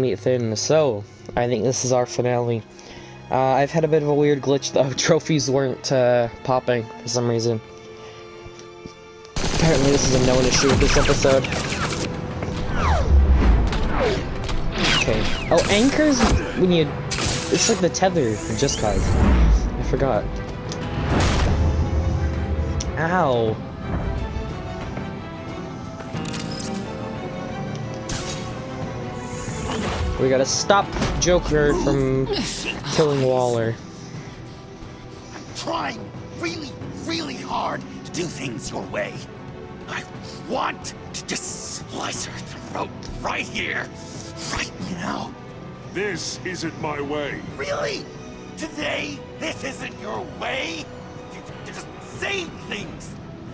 meet Finn, so I think this is our finale. I've had a bit of a weird glitch though. Trophies weren't popping for some reason. Apparently this is a known issue with this episode. Okay. Oh, anchors when you... It's like the tether for Just Cause. I forgot. Ow. We gotta stop Joker from killing Waller. I'm trying really hard to do things your way. I want to just slice her throat right here, right now. This isn't my way. Really? Today, this isn't your way? You're just saying things,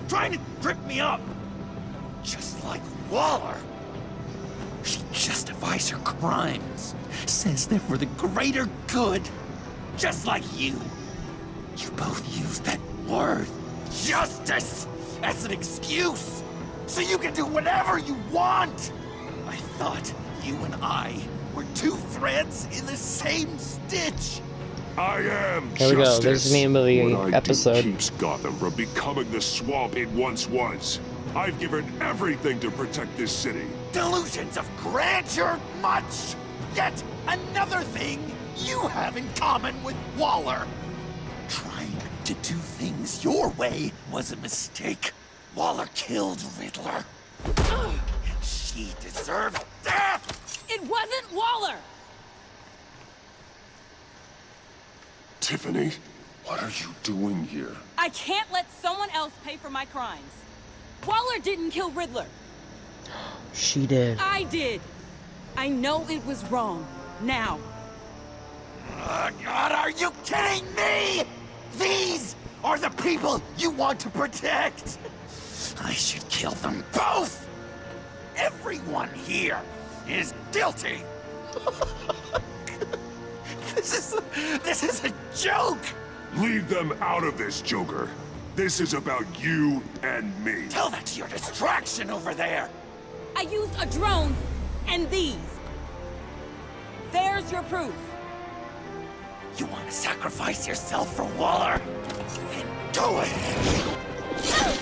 trying to trip me up. Just like Waller. She justifies her crimes, says they're for the greater good, just like you. You both use that word, justice, as an excuse, so you can do whatever you want. I thought you and I were two threads in the same stitch. I am There we go, justice. there's the name of the What I episode. do keeps Gotham from becoming the swamp it once was. I've given everything to protect this city. Delusions of grandeur much. Yet another thing you have in common with Waller. Trying to do things your way was a mistake. Waller killed Riddler. And she deserved death! It wasn't Waller! Tiffany, what are you doing here? I can't let someone else pay for my crimes. Waller didn't kill Riddler. She did. I did. I know it was wrong. Now. God, are you kidding me? These are the people you want to protect. I should kill them both. Everyone here is guilty. This is a joke. Leave them out of this, Joker. This is about you and me. Tell that to your distraction over there. I used a drone and these. There's your proof. You want to sacrifice yourself for Waller? Then go ahead.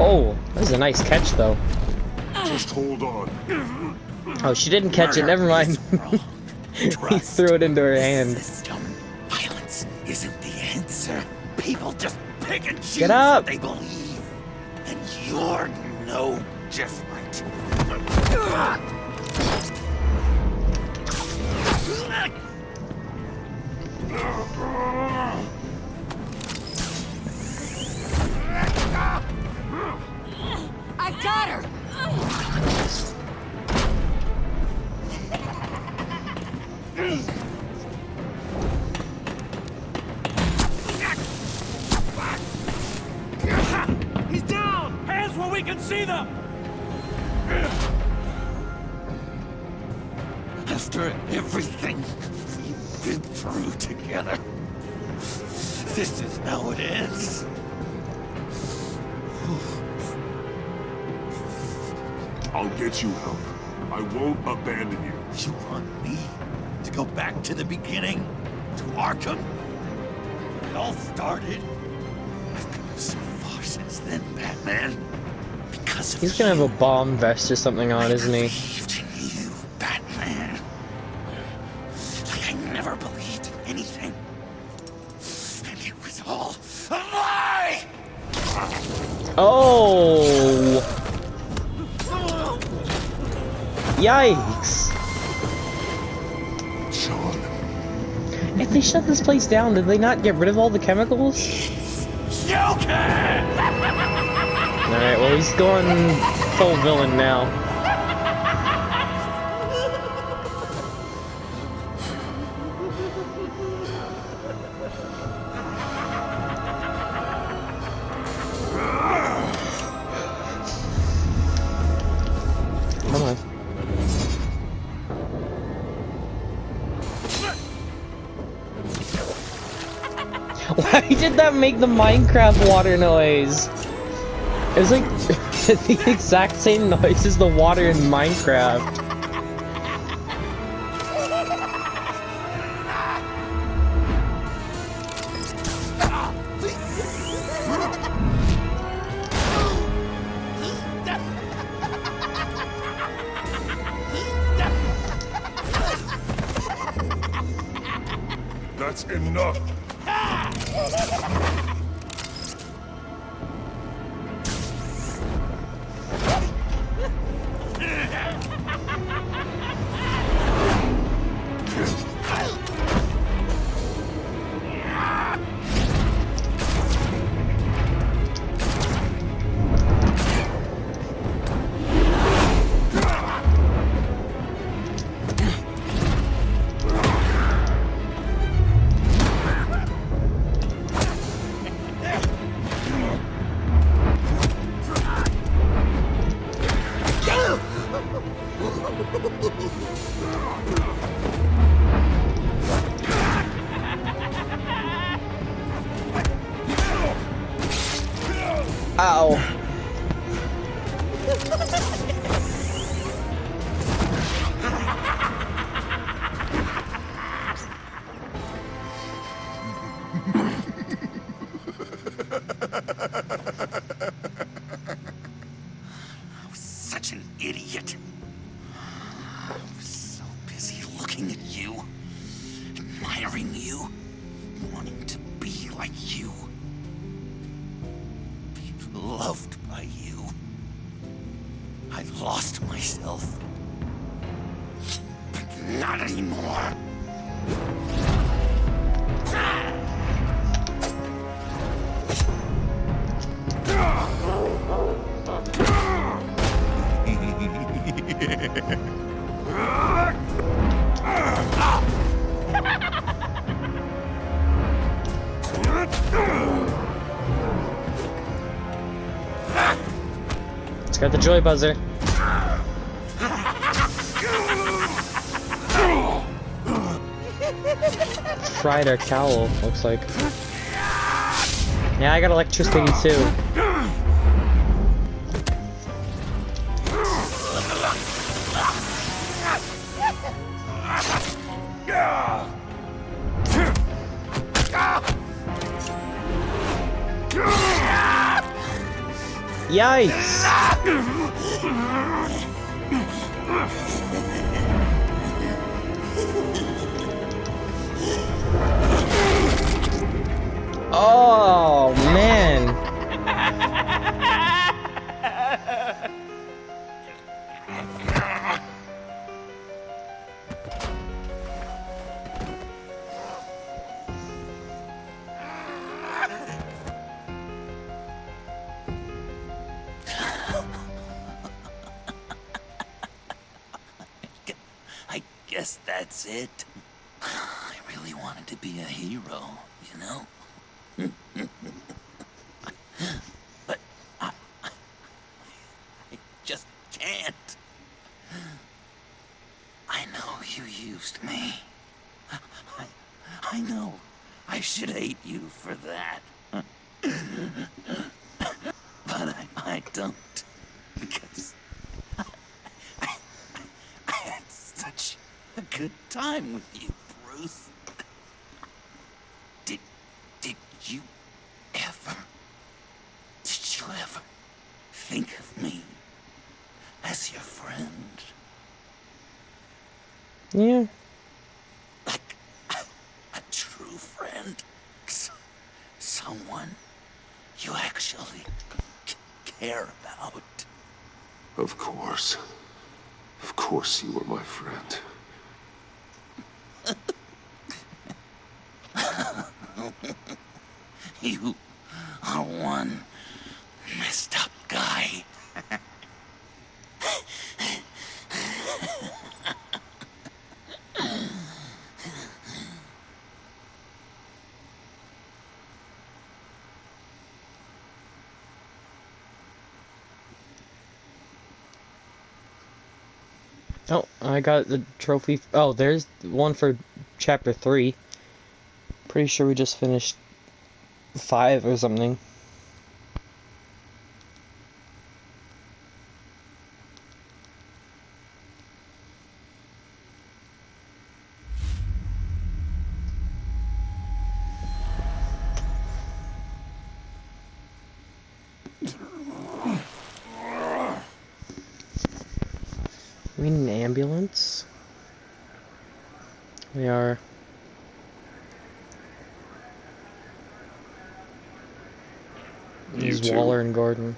Oh, that was a nice catch though. Just hold on. Oh, she didn't catch it, never mind. He threw it into her hand. System. Violence isn't the answer. People just pick and choose Get up! what they believe. And you're no different. I got her! He's down! Hands where we can see them! After everything we've been through together, this is how it ends. I'll get you help. I won't abandon you. You want me to go back to the beginning? To Arkham? It all started. I've come so far since then, Batman. Because of He's gonna have you. a bomb vest or something on, isn't he? Believed in you, Batman. Like I never believed in anything. And it was all a lie! Oh! Yikes! Sean, If they shut this place down, did they not get rid of all the chemicals? Joker! Alright, well he's going full villain now. Come on. Why did that make the Minecraft water noise? It's like the exact same noise as the water in Minecraft. That's enough! Ow. Such an idiot. I was so busy looking at you, admiring you, wanting to be like you, be loved by you. I lost myself, but not anymore. It's got the joy buzzer. Fried our cowl, looks like. Yeah, I got electricity too. Yikes! Oh, man. I guess that's it. I really wanted to be a hero, you know? But I just can't. I know you used me. I know I should hate you for that. But I don't. Because I had such a good time with you, Bruce. Did you ever think of me as your friend? Yeah. Like a true friend? Someone you actually care about? Of course. Of course you were my friend. You are one messed up guy. Oh, I got the trophy. Oh, there's one for chapter 3. Pretty sure we just finished 5 or something. We need an ambulance. We are You It's too. Waller and Gordon.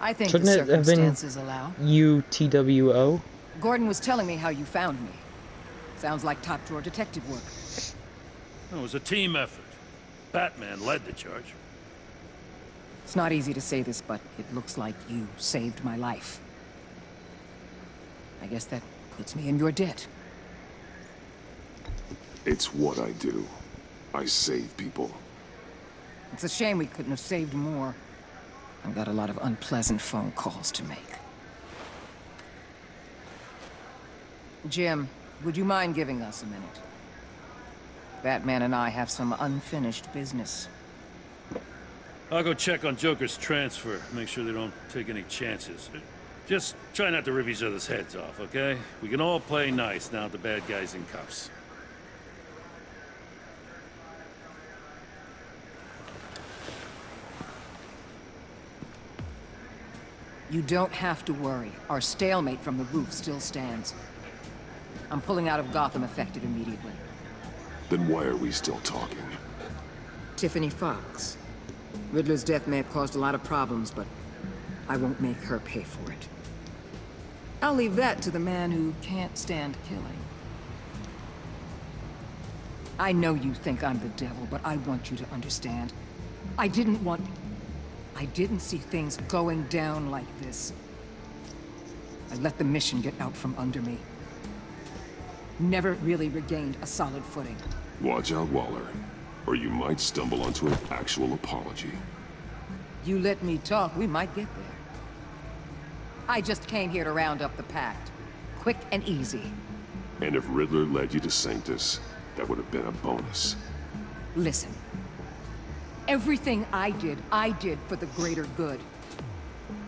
I think Shouldn't the it have been- circumstances allow. UTWO? Gordon was telling me how you found me. Sounds like top drawer detective work. It was a team effort. Batman led the charge. It's not easy to say this, but it looks like you saved my life. I guess that puts me in your debt. It's what I do. I save people. It's a shame we couldn't have saved more. I've got a lot of unpleasant phone calls to make. Jim, would you mind giving us a minute? Batman and I have some unfinished business. I'll go check on Joker's transfer. Make sure they don't take any chances. Just try not to rip each other's heads off, okay? We can all play nice now that the bad guy's in cuffs. You don't have to worry. Our stalemate from the roof still stands. I'm pulling out of Gotham effective immediately. Then why are we still talking? Tiffany Fox. Riddler's death may have caused a lot of problems, but I won't make her pay for it. I'll leave that to the man who can't stand killing. I know you think I'm the devil, but I want you to understand. I didn't see things going down like this. I let the mission get out from under me. Never really regained a solid footing. Watch out, Waller, or you might stumble onto an actual apology. You let me talk, we might get there. I just came here to round up the Pact. Quick and easy. And if Riddler led you to Sanctus, that would have been a bonus. Listen. Everything I did for the greater good.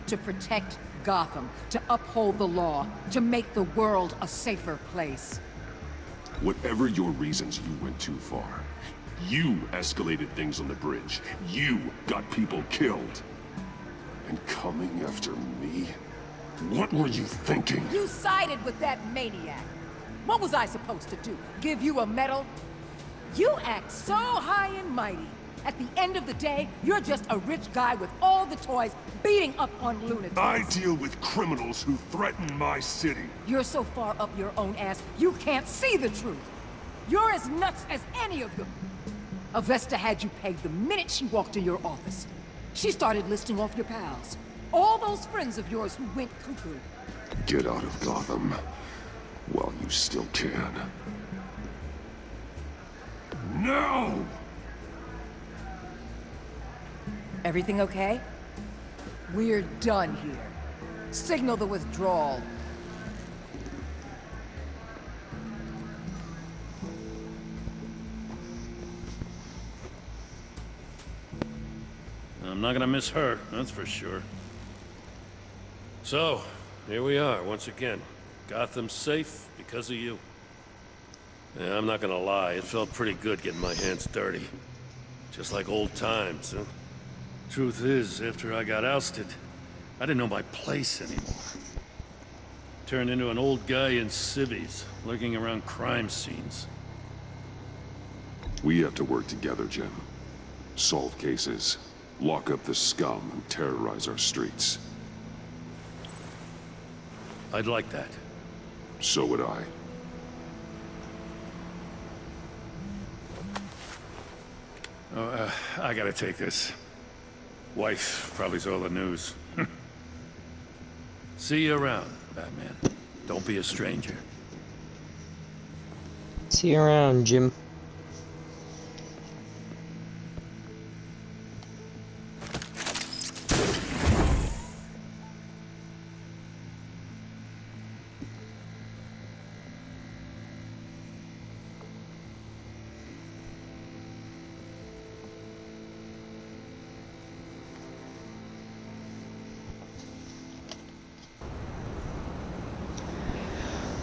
To protect Gotham, to uphold the law, to make the world a safer place. Whatever your reasons, you went too far. You escalated things on the bridge. You got people killed. And coming after me? What were you thinking? You sided with that maniac. What was I supposed to do? Give you a medal? You act so high and mighty. At the end of the day, you're just a rich guy with all the toys beating up on lunatics. I deal with criminals who threaten my city. You're so far up your own ass, you can't see the truth. You're as nuts as any of them. Avesta had you pegged the minute she walked in your office. She started listing off your pals. All those friends of yours who went cuckoo. Get out of Gotham while you still can. No! Everything okay? We're done here. Signal the withdrawal. I'm not gonna miss her, that's for sure. So, here we are, once again. Gotham's safe because of you. Yeah, I'm not gonna lie, it felt pretty good getting my hands dirty. Just like old times, huh? Truth is, after I got ousted, I didn't know my place anymore. Turned into an old guy in civvies, lurking around crime scenes. We have to work together, Jim. Solve cases, lock up the scum, and terrorize our streets. I'd like that. So would I. I gotta take this. Wife probably saw the news. See you around, Batman. Don't be a stranger. See you around, Jim.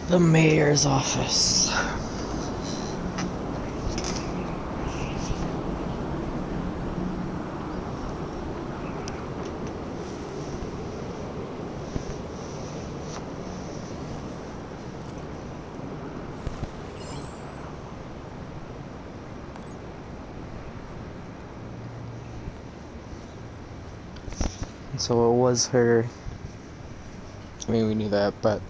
The mayor's office. So it was her. I mean, we knew that, but.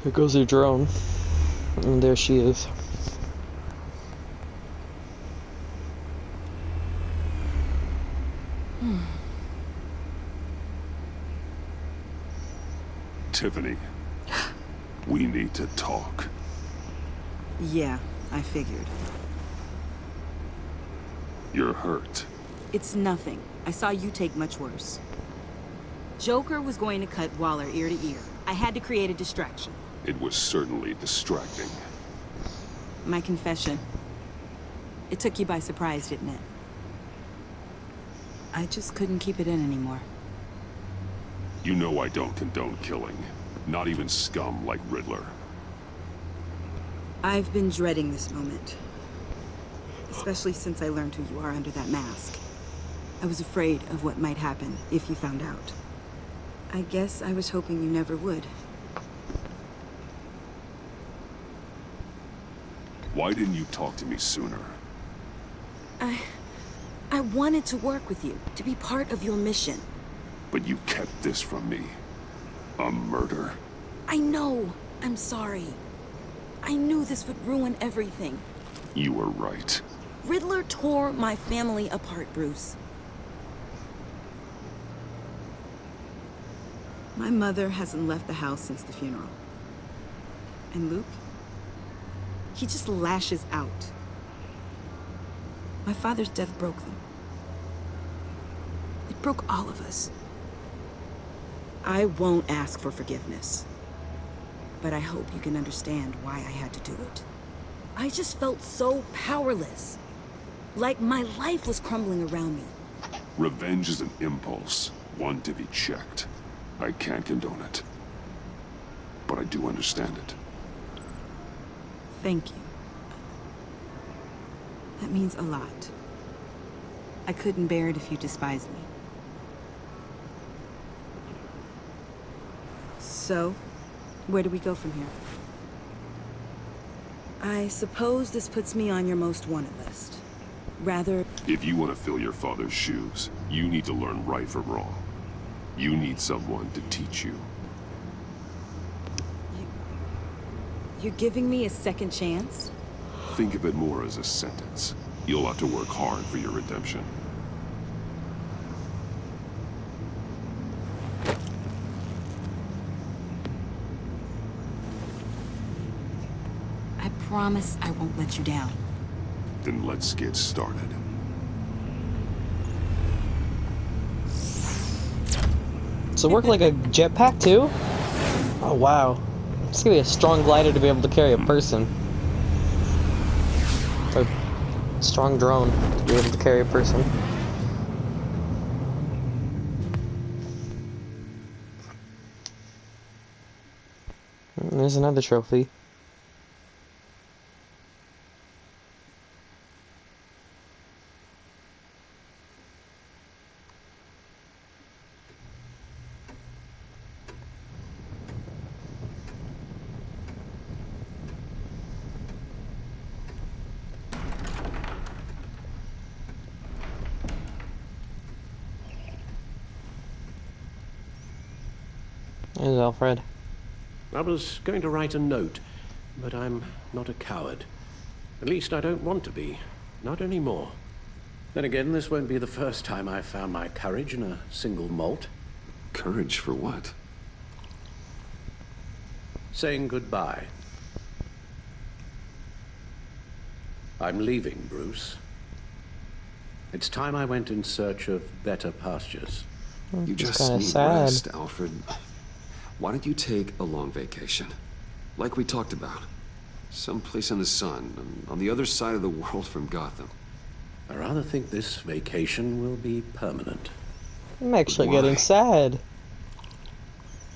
Here goes her drone. And there she is. Tiffany, we need to talk. Yeah, I figured. You're hurt. It's nothing. I saw you take much worse. Joker was going to cut Waller ear to ear. I had to create a distraction. It was certainly distracting. My confession. It took you by surprise, didn't it? I just couldn't keep it in anymore. You know I don't condone killing. Not even scum like Riddler. I've been dreading this moment. Especially since I learned who you are under that mask. I was afraid of what might happen if you found out. I guess I was hoping you never would. Why didn't you talk to me sooner? I wanted to work with you, to be part of your mission. But you kept this from me. A murder. I know. I'm sorry. I knew this would ruin everything. You were right. Riddler tore my family apart, Bruce. My mother hasn't left the house since the funeral. And Luke? He just lashes out. My father's death broke them. It broke all of us. I won't ask for forgiveness. But I hope you can understand why I had to do it. I just felt so powerless. Like my life was crumbling around me. Revenge is an impulse, one to be checked. I can't condone it. But I do understand it. Thank you. That means a lot. I couldn't bear it if you despised me. So, where do we go from here? I suppose this puts me on your most wanted list. Rather... If you want to fill your father's shoes, you need to learn right from wrong. You need someone to teach you. You're giving me a second chance? Think of it more as a sentence. You'll have to work hard for your redemption. I promise I won't let you down. Then let's get started. Does it work like a jetpack too? Oh wow. It's gonna be a strong glider to be able to carry a person. Or strong drone to be able to carry a person. And there's another trophy. There's Alfred. I was going to write a note, but I'm not a coward. At least I don't want to be. Not anymore. Then again, this won't be the first time I've found my courage in a single malt. Courage for what? Saying goodbye. I'm leaving, Bruce. It's time I went in search of better pastures. You It's just kinda need sad. rest, Alfred. Why don't you take a long vacation? Like we talked about. Someplace in the sun, on the other side of the world from Gotham. I rather think this vacation will be permanent. I'm actually Why? getting sad.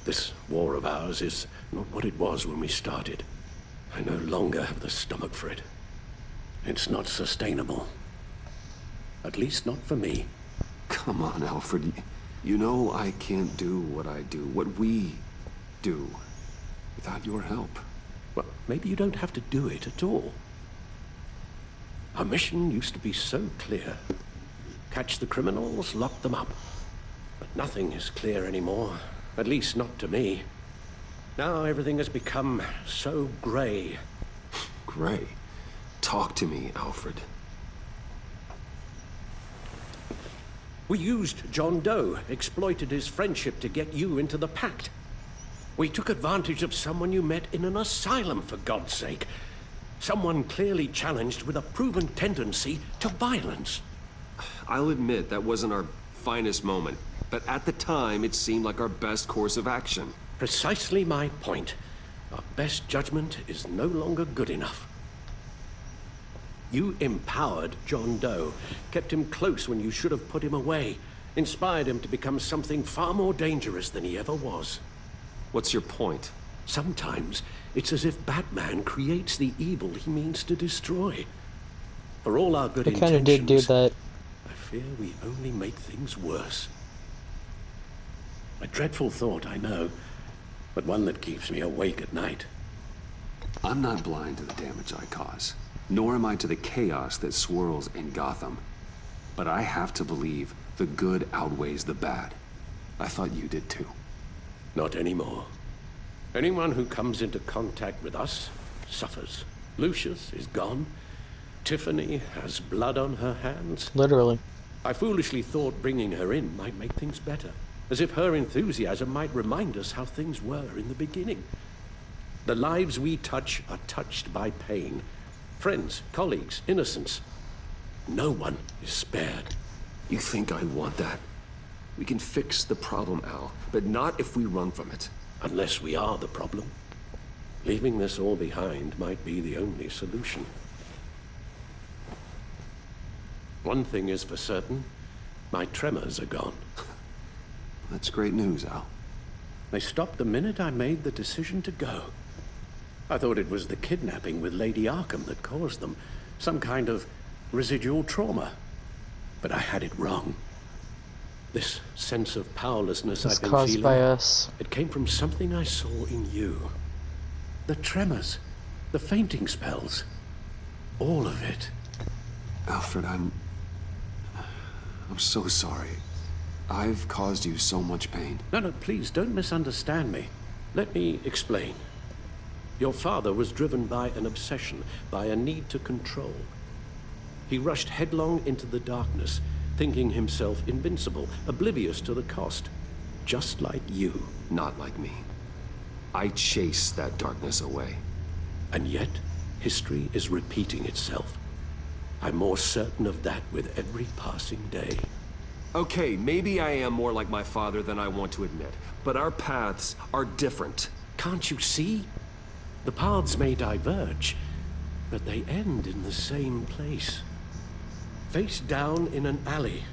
This war of ours is not what it was when we started. I no longer have the stomach for it. It's not sustainable. At least not for me. Come on, Alfred. You know I can't do what I do, what we do, without your help. well, maybe you don't have to do it at all. Our mission used to be so clear. Catch the criminals, lock them up. But nothing is clear anymore, at least not to me. Now everything has become so gray. Gray? Talk to me, Alfred. We used John Doe, exploited his friendship to get you into the pact. We took advantage of someone you met in an asylum, for God's sake. Someone clearly challenged with a proven tendency to violence. I'll admit that wasn't our finest moment, but at the time it seemed like our best course of action. Precisely my point. Our best judgment is no longer good enough. You empowered John Doe, kept him close when you should have put him away, inspired him to become something far more dangerous than he ever was. What's your point? Sometimes it's as if Batman creates the evil he means to destroy. For all our good They kind of did do intentions, that. I fear we only make things worse. A dreadful thought, I know, but one that keeps me awake at night. I'm not blind to the damage I cause, nor am I to the chaos that swirls in Gotham. But I have to believe the good outweighs the bad. I thought you did too. Not anymore. Anyone who comes into contact with us suffers. Lucius is gone. Tiffany has blood on her hands. Literally. I foolishly thought bringing her in might make things better, as if her enthusiasm might remind us how things were in the beginning. The lives we touch are touched by pain. Friends, colleagues, innocents. No one is spared. You think I want that? We can fix the problem, Al, but not if we run from it. Unless we are the problem. Leaving this all behind might be the only solution. One thing is for certain, my tremors are gone. That's great news, Al. They stopped the minute I made the decision to go. I thought it was the kidnapping with Lady Arkham that caused them, some kind of residual trauma. But I had it wrong. This sense of powerlessness It's I've been caused feeling, by us. it came from something I saw in you. The tremors, the fainting spells, all of it. Alfred, I'm so sorry. I've caused you so much pain. No, please don't misunderstand me. Let me explain. Your father was driven by an obsession, by a need to control. He rushed headlong into the darkness, thinking himself invincible, oblivious to the cost. Just like you. Not like me. I chased that darkness away. And yet, history is repeating itself. I'm more certain of that with every passing day. Okay, maybe I am more like my father than I want to admit, but our paths are different. Can't you see? The paths may diverge, but they end in the same place. Face down in an alley,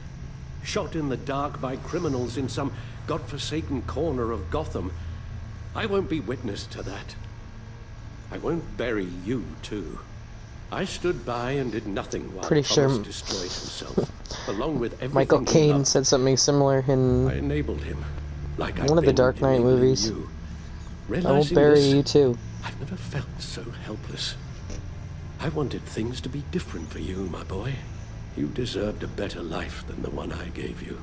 shot in the dark by criminals in some godforsaken corner of Gotham. I won't be witness to that. I won't bury you, too. I stood by and did nothing while Pretty Thomas sure destroyed himself, along with everything Michael he Caine loved. said something similar in I enabled him, like one of the Dark Knight movies. You. I will Realizing bury this, you too. I've never felt so helpless. I wanted things to be different for you, my boy. You deserved a better life than the one I gave you.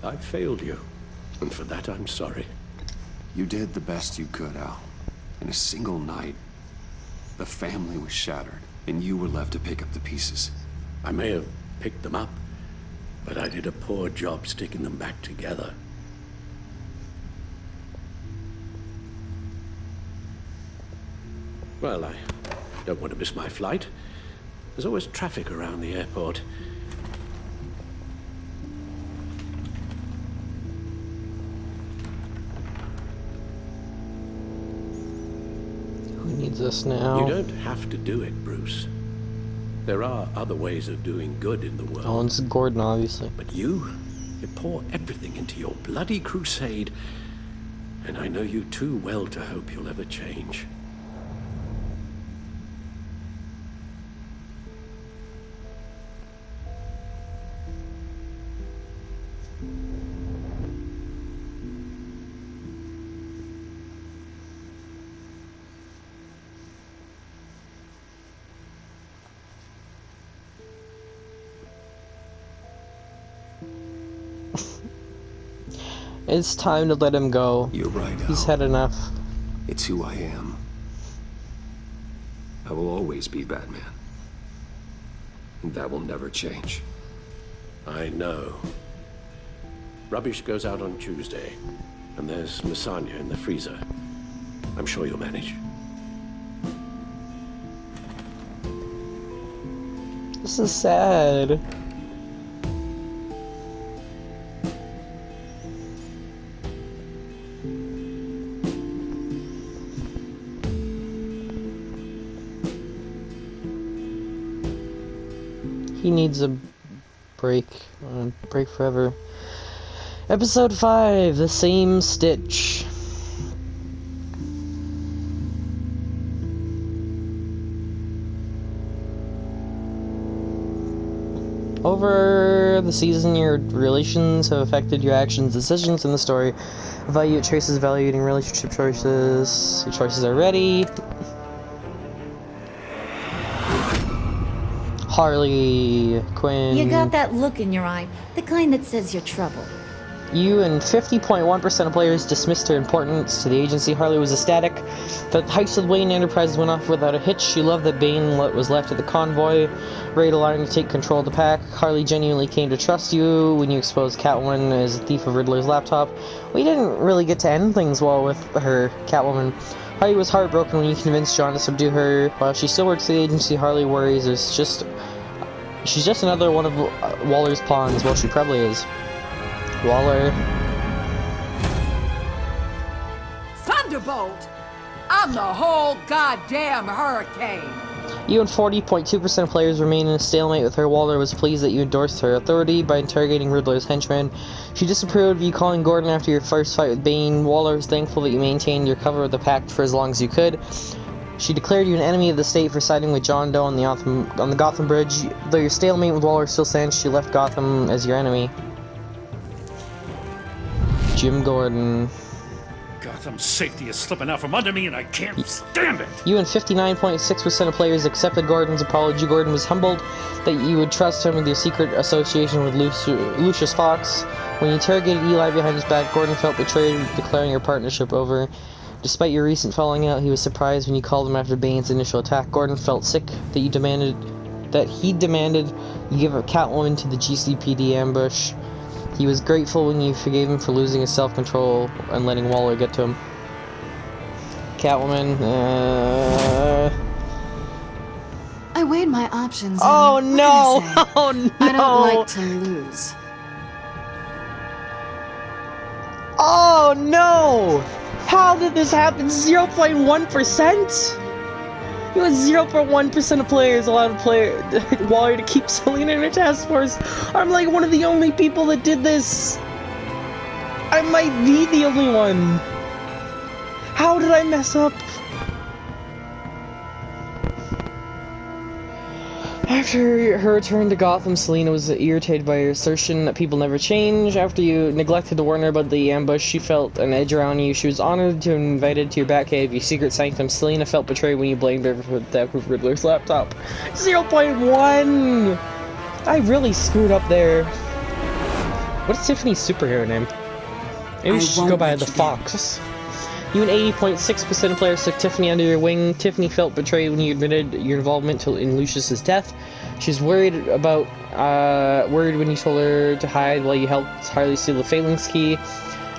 I failed you, and for that I'm sorry. You did the best you could, Al. In a single night, the family was shattered, and you were left to pick up the pieces. I may have picked them up, but I did a poor job sticking them back together. Well, I don't want to miss my flight. There's always traffic around the airport. Who needs us now? You don't have to do it, Bruce. There are other ways of doing good in the world. Oh, it's Gordon, obviously. But you pour everything into your bloody crusade, and I know you too well to hope you'll ever change. It's time to let him go. You're right, Al. He's had enough. It's who I am. I will always be Batman. And that will never change. I know. Rubbish goes out on Tuesday, and there's lasagna in the freezer. I'm sure you'll manage. This is sad. He needs a break. Break forever. Episode 5, The Same Stitch. Over the season, your relations have affected your actions, decisions, and the story. Evaluate choices, evaluating relationship choices. Your choices are ready. Harley Quinn. You got that look in your eye, the kind that says you're trouble. You and 50.1% of players dismissed her importance to the agency. Harley was ecstatic that the heights of the Wayne Enterprises went off without a hitch. She loved that Bane was left at the convoy, ready to learn to take control of the pack. Harley genuinely came to trust you when you exposed Catwoman as a thief of Riddler's laptop. We didn't really get to end things well with her, Catwoman. Harley was heartbroken when you convinced John to subdue her. While she still works for the agency, Harley worries she's just another one of Waller's pawns. Well, she probably is. Waller. Thunderbolt! I'm the whole goddamn hurricane! You and 40.2% of players remain in a stalemate with her. Waller was pleased that you endorsed her authority by interrogating Riddler's henchman. She disapproved of you calling Gordon after your first fight with Bane. Waller was thankful that you maintained your cover of the pact for as long as you could. She declared you an enemy of the state for siding with John Doe on the Gotham Bridge. Though your stalemate with Waller still stands, she left Gotham as your enemy. Jim Gordon. Gotham's safety is slipping out from under me and I can't stand it! You and 59.6% of players accepted Gordon's apology. Gordon was humbled that you would trust him with your secret association with Lucius Fox. When you interrogated Eli behind his back, Gordon felt betrayed, declaring your partnership over. Despite your recent falling out, he was surprised when you called him after Bane's initial attack. Gordon felt sick that he demanded you give up Catwoman to the GCPD ambush. He was grateful when you forgave him for losing his self-control and letting Waller get to him. Catwoman, I weighed my options. Oh no! What can I say? Oh no! I don't like to lose. Oh no! How did this happen? 0.1%? You had 0.1% of players allowed Waller to keep Selina in her task force. I'm like one of the only people that did this. I might be the only one. How did I mess up? After her return to Gotham, Selina was irritated by your assertion that people never change. After you neglected to warn her about the ambush, she felt an edge around you. She was honored to have invited to your Batcave, your secret sanctum. Selina felt betrayed when you blamed her for the theft of Riddler's laptop. 0.1! I really screwed up there. What's Tiffany's superhero name? Maybe she should go by the Fox. You and 80.6% of players took Tiffany under your wing. Tiffany felt betrayed when you admitted your involvement in Lucius's death. She's worried when you told her to hide while you helped Harley steal the Phalanx key.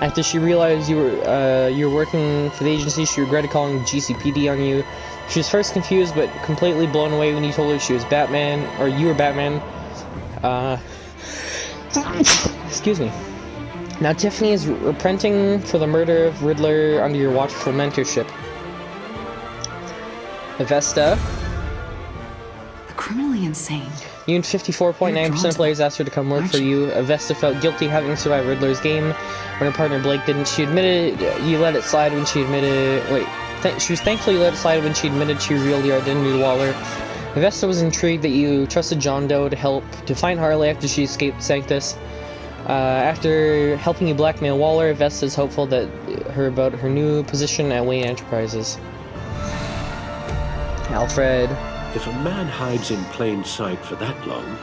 After she realized you were working for the agency, she regretted calling the GCPD on you. She was first confused but completely blown away when you told her she was Batman, or you were Batman. Excuse me. Now Tiffany is repenting for the murder of Riddler under your watchful mentorship. Avesta. Criminally insane. You and 54.9% of players asked her to come work for you. Avesta felt guilty having survived Riddler's game when her partner Blake didn't. She admitted you let it slide when she admitted... she was thankful you let it slide when she admitted she revealed your identity to Waller. Avesta was intrigued that you trusted John Doe to help to find Harley after she escaped Sanctus. After helping you blackmail Waller, Avesta is hopeful about her new position at Wayne Enterprises. Alfred. If a man hides in plain sight for that long,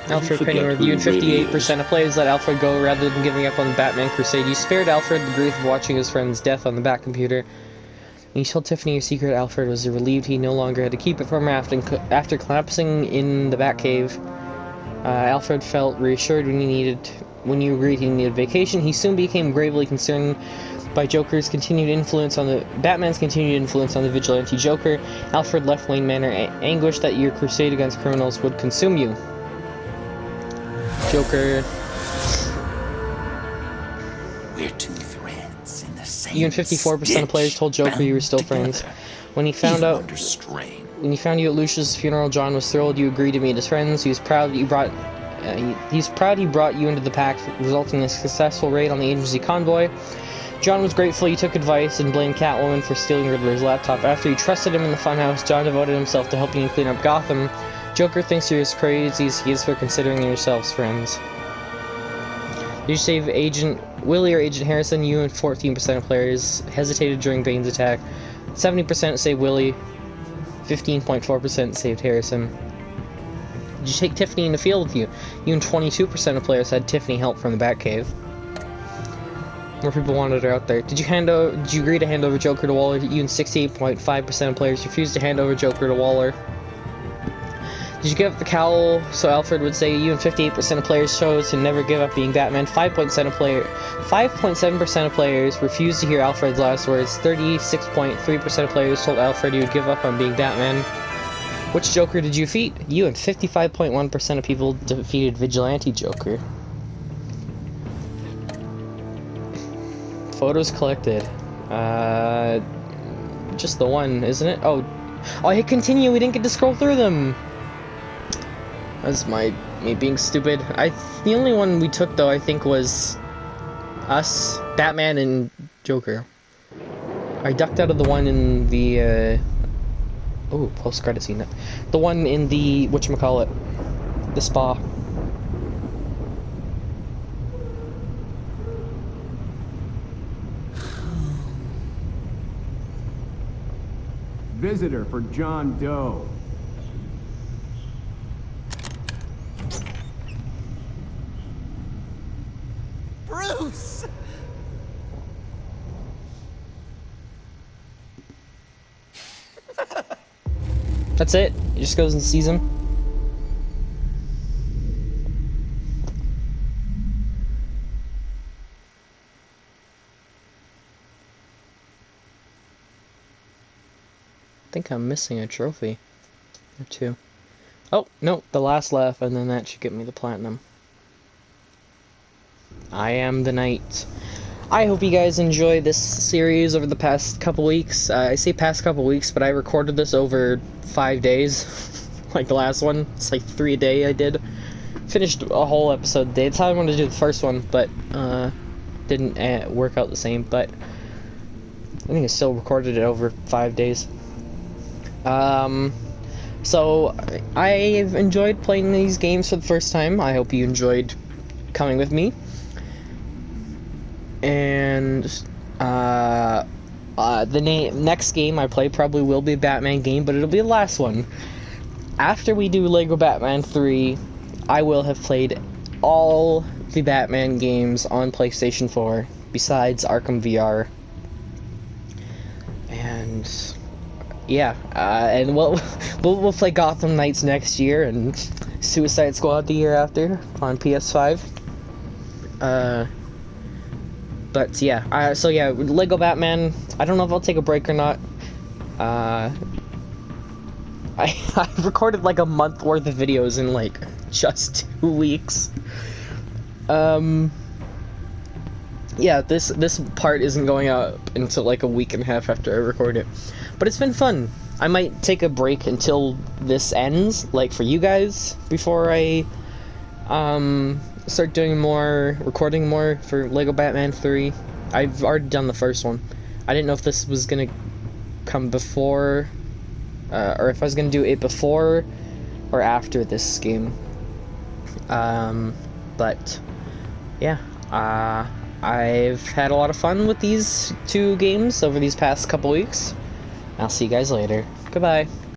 Alfred forget Pennyworth, who you and he really 58% of players let Alfred go rather than giving up on the Batman Crusade. You spared Alfred the grief of watching his friend's death on the Batcomputer. And you told Tiffany your secret. Alfred was relieved he no longer had to keep it from her after collapsing in the Batcave. Alfred felt reassured when you agreed he needed vacation. He soon became gravely concerned by Batman's continued influence on the vigilante Joker. Alfred left Wayne Manor anguished that your crusade against criminals would consume you. Joker. We're two threads in the same. You and 54% of players told Joker you were still friends. When he found out under strain. When you found you at Lucius' funeral, John was thrilled you agreed to meet his friends. He was proud that you brought. He's proud he brought you into the pack, resulting in a successful raid on the agency convoy. John was grateful you took advice and blamed Catwoman for stealing Riddler's laptop. After you trusted him in the funhouse, John devoted himself to helping you clean up Gotham. Joker thinks you're as crazy as he is for considering yourselves friends. Did you save Agent Willie or Agent Harrison? You and 14% of players hesitated during Bane's attack. 70% saved Willie. 15.4% saved Harrison. Did you take Tiffany in the field with you? You and 22% of players had Tiffany help from the Batcave. More people wanted her out there. Did you agree to hand over Joker to Waller? You and 68.5% of players refused to hand over Joker to Waller. Did you give up the cowl so Alfred would say you and 58% of players chose to never give up being Batman? 5.7% of players refused to hear Alfred's last words. 36.3% of players told Alfred he would give up on being Batman. Which Joker did you defeat? You and 55.1% of people defeated Vigilante Joker. Photos collected. Just the one, isn't it? Oh, I hit continue. We didn't get to scroll through them. That's me being stupid. The only one we took though, I think, was us, Batman, and Joker. I ducked out of the one in the oh, post-credit scene. The one in the whatchamacallit, the spa. Visitor for John Doe. Bruce! That's it. He just goes and sees him. I think I'm missing a trophy or two. Oh, no, the last left, and then that should get me the platinum. I am the knight. I hope you guys enjoy this series over the past couple weeks. I say past couple weeks, but I recorded this over 5 days. Like the last one. It's like 3 a day I did. Finished a whole episode a day. That's how I wanted to do the first one, but didn't work out the same. But I think I still recorded it over 5 days. So I've enjoyed playing these games for the first time. I hope you enjoyed coming with me. And the next game I play probably will be a Batman game, but it'll be the last one. After we do Lego Batman 3, I will have played all the Batman games on PlayStation 4, besides Arkham VR. And yeah, and we'll play Gotham Knights next year, and Suicide Squad the year after on PS5. But yeah, so yeah, Lego Batman, I don't know if I'll take a break or not. I recorded like a month worth of videos in like just 2 weeks. Yeah, this part isn't going up until like a week and a half after I record it. But it's been fun. I might take a break until this ends, like for you guys, before I start doing recording more for Lego Batman 3. I've already done the first one. I didn't know if this was gonna come before, or if I was gonna do it before or after this game. But yeah, I've had a lot of fun with these 2 games over these past couple weeks. I'll see you guys later. Goodbye.